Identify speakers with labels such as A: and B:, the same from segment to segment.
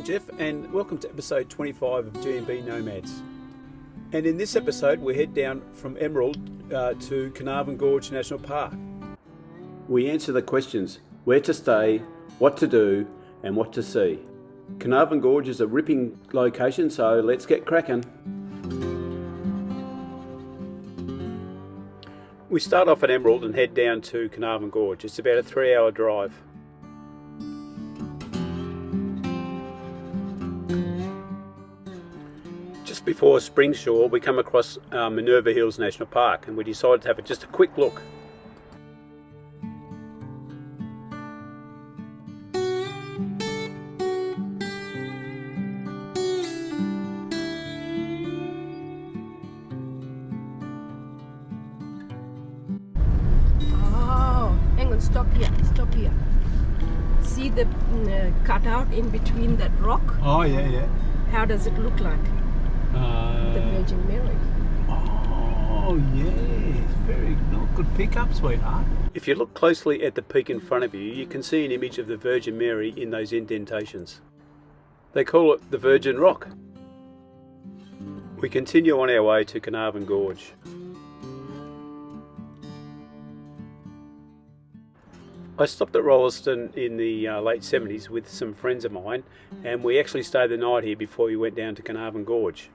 A: I'm Jeff and welcome to episode 25 of G&B Nomads. And in this episode we head down from Emerald to Carnarvon Gorge National Park. We answer the questions where to stay, what to do and what to see. Carnarvon Gorge is a ripping location, so let's get cracking. We start off at Emerald and head down to Carnarvon Gorge. It's about a 3-hour drive. Just before Springshore we come across Minerva Hills National Park and we decided to have just a quick look.
B: Stop here. See the cutout in between that rock?
A: Oh yeah.
B: How does it look like? The Virgin Mary.
A: Oh yes, very good pickup, sweetheart. If you look closely at the peak in front of you, you can see an image of the Virgin Mary in those indentations. They call it the Virgin Rock. We continue on our way to Carnarvon Gorge. I stopped at Rolleston in the late 70s with some friends of mine and we actually stayed the night here before we went down to Carnarvon Gorge.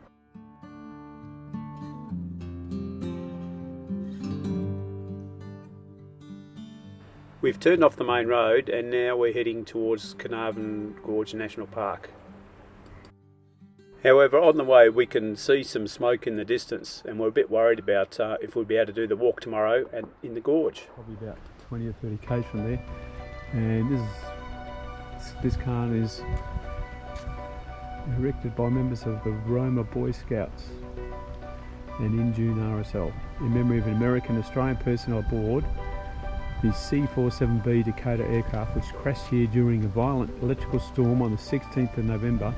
A: We've turned off the main road and now we're heading towards Carnarvon Gorge National Park. However, on the way we can see some smoke in the distance and we're a bit worried about if we'll be able to do the walk tomorrow and in the gorge.
C: Probably about 20 or 30 k's from there, and this cairn is erected by members of the Roma Boy Scouts and in June RSL in memory of an American Australian personnel aboard the C-47B Dakota aircraft which crashed here during a violent electrical storm on the 16th of November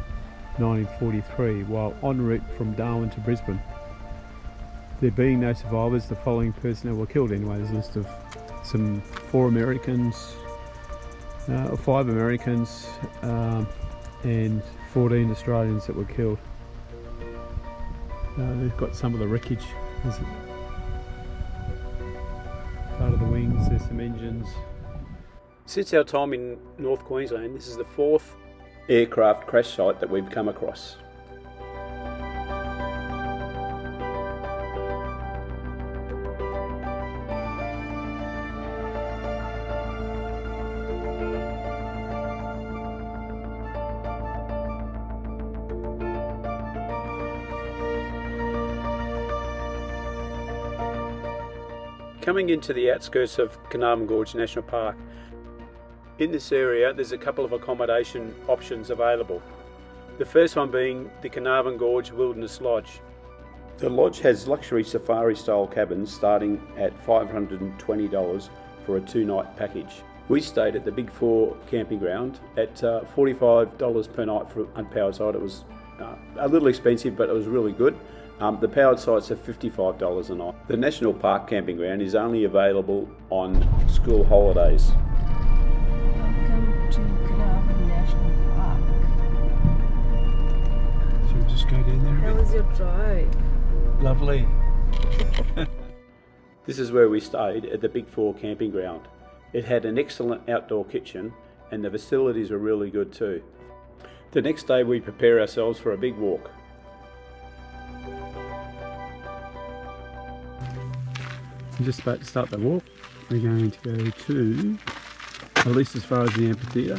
C: 1943 while en route from Darwin to Brisbane. There being no survivors, the following personnel were killed. Anyway, there's a list of some 5 Americans and 14 Australians that were killed. They've got some of the wreckage. There's part of the wings, there's some engines.
A: Since our time in North Queensland, this is the 4th aircraft crash site that we've come across. Coming into the outskirts of Carnarvon Gorge National Park, in this area there's a couple of accommodation options available. The first one being the Carnarvon Gorge Wilderness Lodge. The lodge has luxury safari style cabins starting at $520 for a 2-night package. We stayed at the Big 4 camping ground at $45 per night for unpowered side. It was a little expensive but it was really good. The powered sites are $55 a night. The National Park camping ground is only available on school holidays.
B: Welcome to Carnarvon National Park.
A: Should we just go down there a
B: How
A: bit?
B: was your drive?
A: Lovely. This is where we stayed at the Big 4 camping ground. It had an excellent outdoor kitchen and the facilities were really good too. The next day we prepare ourselves for a big walk.
C: We're just about to start the walk. We're going to go to at least as far as the Amphitheater,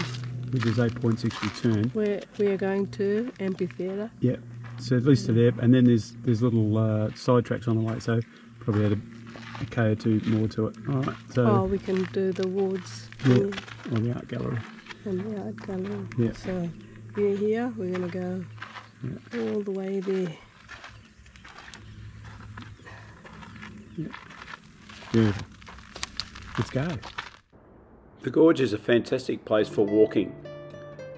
C: which is 8.6 return.
B: We are going to Amphitheater.
C: Yeah, so at least to there, and then there's little side tracks on the way, so probably add a K or 2 more to it. All right, so
B: we can do the woods
C: or the art gallery.
B: and the art gallery.
C: Yeah.
B: So we're here, we're going to go all the way there.
C: Yeah. Beautiful. Let's go.
A: The gorge is a fantastic place for walking.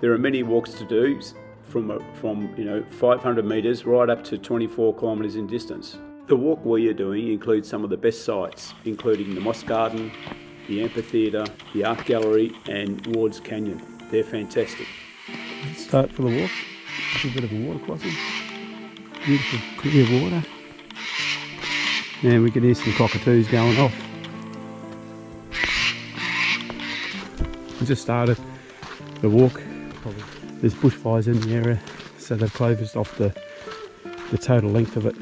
A: There are many walks to do from 500 metres right up to 24 kilometres in distance. The walk we are doing includes some of the best sites, including the Mose Garden, the Amphitheater, the Art Gallery and Ward's Canyon. They're fantastic.
C: Start for the walk. A bit of a water crossing. Beautiful clear water. And we can hear some cockatoos going off. We just started the walk. There's bushfires in the area, so they've closed off the total length of it.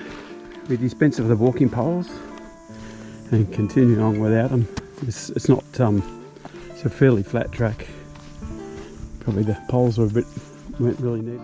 C: We dispense of the walking poles and continue on without them. It's not it's a fairly flat track. Probably the poles weren't really needed.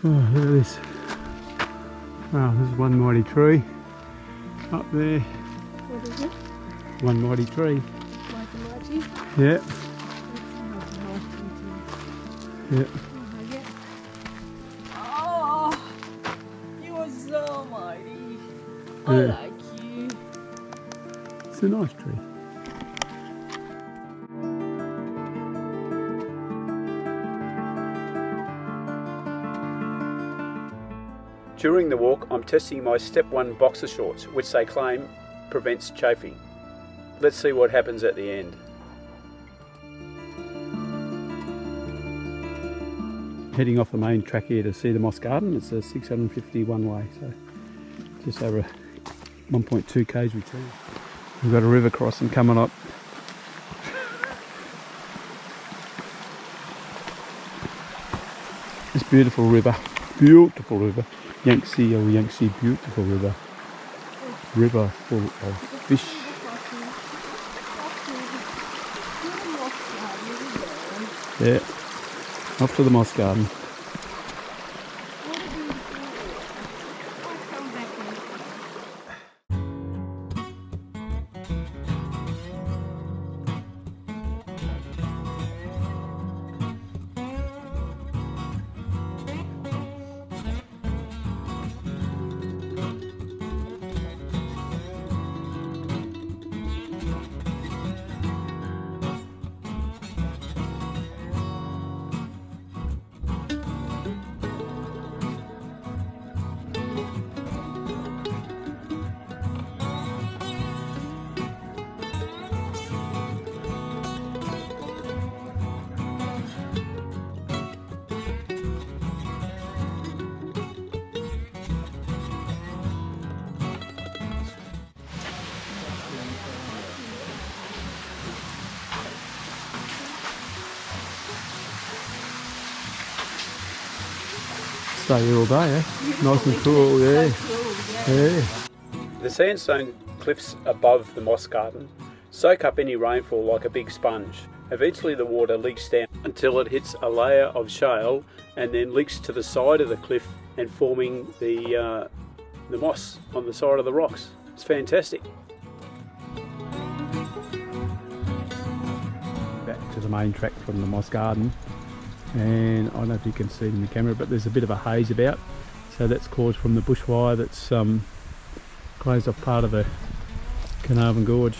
C: Oh, look at this. Wow, this is one mighty tree up there.
B: What is it?
C: One mighty tree.
B: Mighty?
C: Yeah. Yeah.
B: Oh, you are so mighty. I
C: Yeah.
B: like you.
C: It's a nice tree.
A: During the walk, I'm testing my Step 1 boxer shorts, which they claim prevents chafing. Let's see what happens at the end.
C: Heading off the main track here to see the Mose Garden. It's a 650 one way, so just over 1.2 k's return. We've got a river crossing coming up. This beautiful river, Yangtze, beautiful river. River full of fish. Yeah, off to the Mose Garden. Stay here all day, eh? Nice and cool, yeah. Yeah.
A: The sandstone cliffs above the Mose Garden soak up any rainfall like a big sponge. Eventually the water leaks down until it hits a layer of shale and then leaks to the side of the cliff and forming the moss on the side of the rocks. It's fantastic.
C: Back to the main track from the Mose Garden, and I don't know if you can see it in the camera, but there's a bit of a haze about, so that's caused from the bushfire that's closed off part of the Carnarvon Gorge.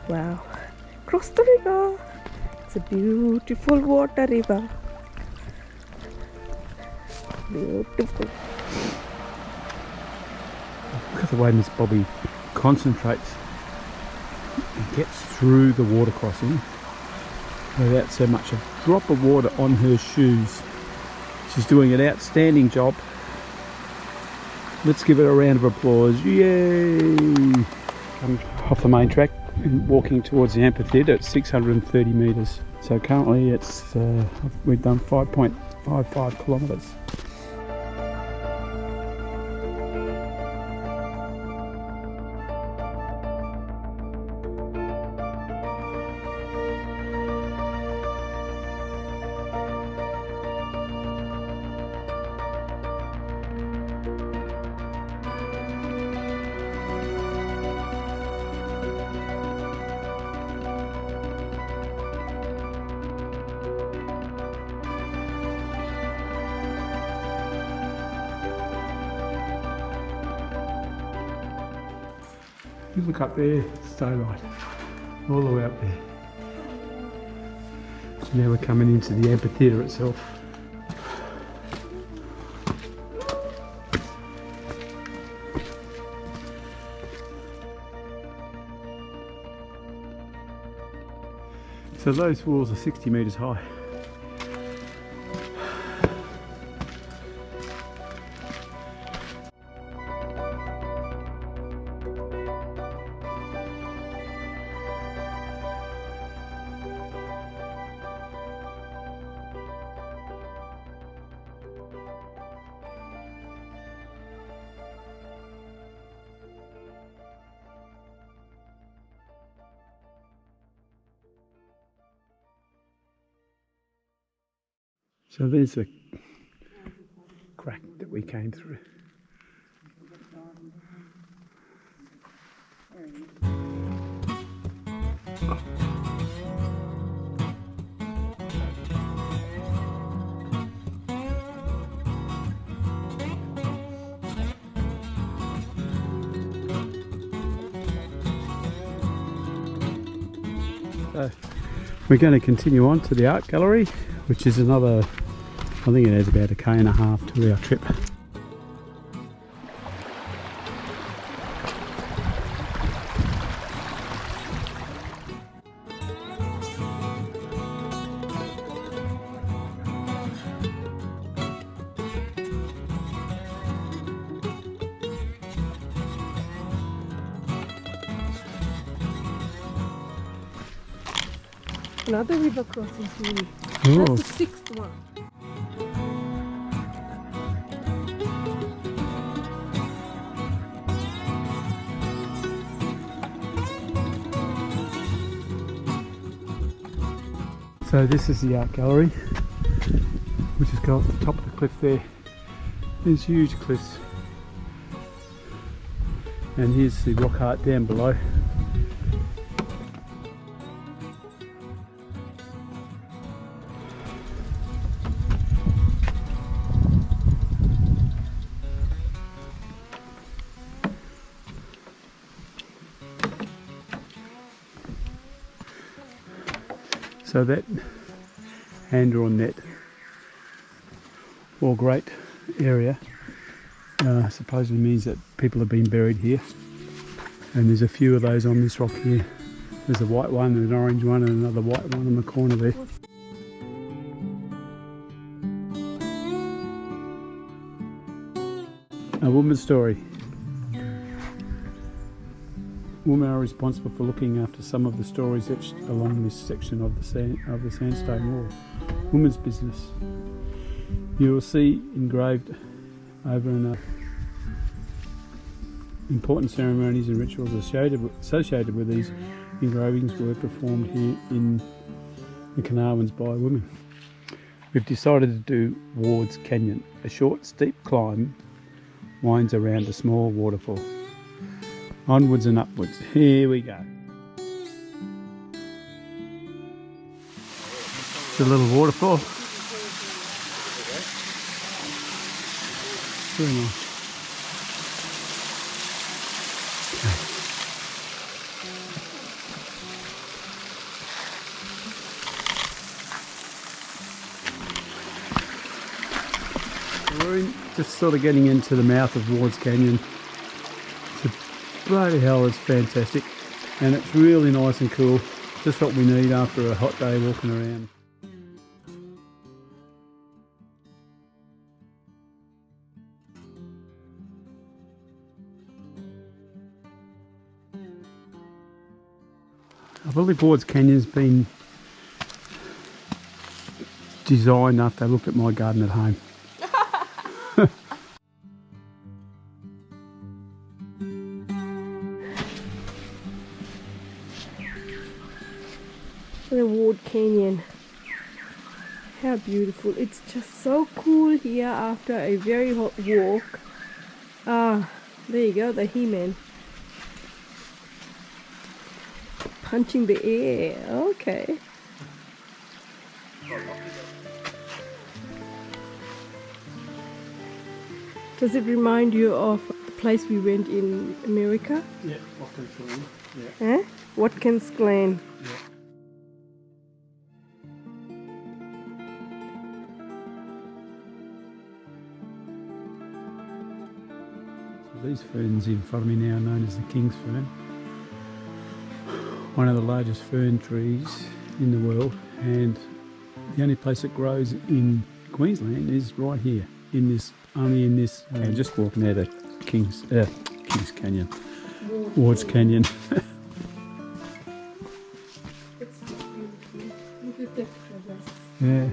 B: Wow, cross the river. It's a beautiful water river. Beautiful.
C: Look at the way Miss Bobby concentrates and gets through the water crossing without so much a drop of water on her shoes. She's doing an outstanding job. Let's give it a round of applause. Yay! I'm off the main track and walking towards the Amphitheater at 630 metres. So currently it's we've done 5.55 kilometres. You look up there, Starlight, all the way up there. Now we're coming into the amphitheatre itself. So those walls are 60 metres high. So there's the crack that we came through. So we're going to continue on to the art gallery, which is another, I think it is about 1.5 km to our trip.
B: Another river crossing here.
C: Oh.
B: That's the 6th one.
C: So this is the art gallery, which has got at the top of the cliff there. There's huge cliffs. And here's the rock art down below. So that hand-drawn net, or great area, supposedly means that people have been buried here. And there's a few of those on this rock here. There's a white one, and an orange one, and another white one in the corner there. A woman's story. Women are responsible for looking after some of the stories etched along this section of the sandstone wall. Women's business. You will see engraved over in important ceremonies and rituals associated with these engravings were performed here in the Carnarvons by women. We've decided to do Ward's Canyon. A short, steep climb winds around a small waterfall. Onwards and upwards. Here we go. It's a little waterfall. Very nice. We're just sort of getting into the mouth of Ward's Canyon. Bloody hell, it's fantastic, and it's really nice and cool, just what we need after a hot day walking around. I believe Ward's Canyon's been designed after I looked at my garden at home.
B: The Ward Canyon. How beautiful. It's just so cool here after a very hot walk. Ah, there you go, the He-Man. Punching the air. Okay. Does it remind you of the place we went in America?
C: Yeah, Watkins Glen. Yeah.
B: Eh? Watkins Glen.
C: Yeah. So these ferns in front of me now are known as the King's Fern. One of the largest fern trees in the world, and the only place it grows in Queensland is right here, only in this. Just walking out of King's Canyon, Wards Canyon.
B: It's beautiful. Look at the colors.
C: Yeah.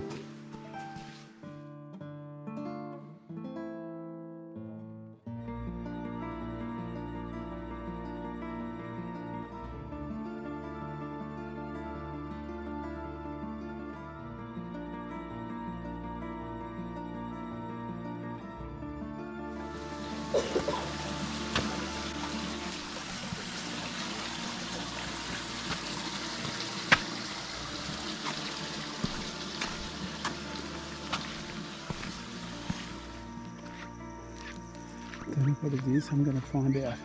C: Don't know what it is, I'm going to find out.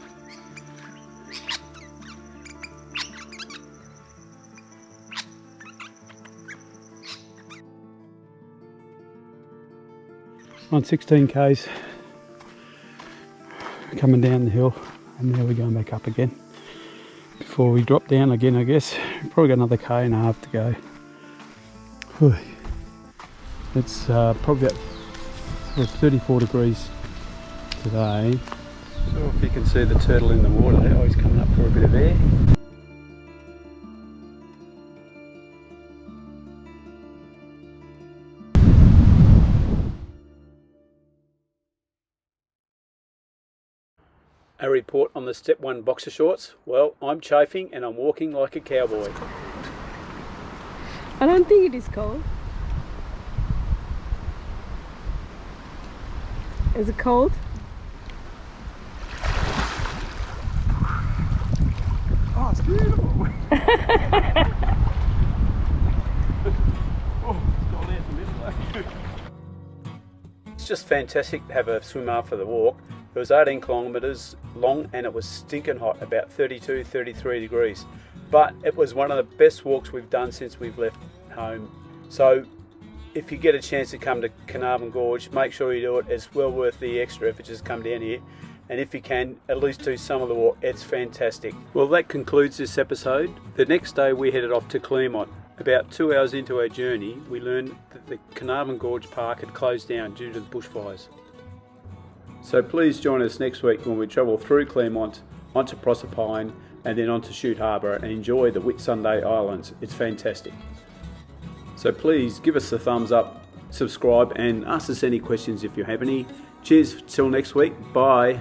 C: On 16 k's, coming down the hill, and now we're going back up again. Before we drop down again, I guess. We've probably got another k and a half to go. Whew. It's probably about 34 degrees today. So if you can see the turtle in the water there, he's coming up for a bit of air.
A: A report on the Step 1 boxer shorts. Well, I'm chafing and I'm walking like a cowboy.
B: I don't think it is cold. Is it cold?
C: Oh, it's beautiful!
A: It's just fantastic to have a swim after the walk. It was 18 kilometres long and it was stinking hot, about 32, 33 degrees. But it was one of the best walks we've done since we've left home. So if you get a chance to come to Carnarvon Gorge, make sure you do it. It's well worth the extra effort, just come down here. And if you can, at least do some of the walk. It's fantastic. Well, that concludes this episode. The next day we headed off to Claremont. About 2 hours into our journey, we learned that the Carnarvon Gorge Park had closed down due to the bushfires. So please join us next week when we travel through Claremont, onto Proserpine, and then onto Chute Harbour and enjoy the Whitsunday Islands. It's fantastic. So please give us a thumbs up, subscribe, and ask us any questions if you have any. Cheers till next week. Bye.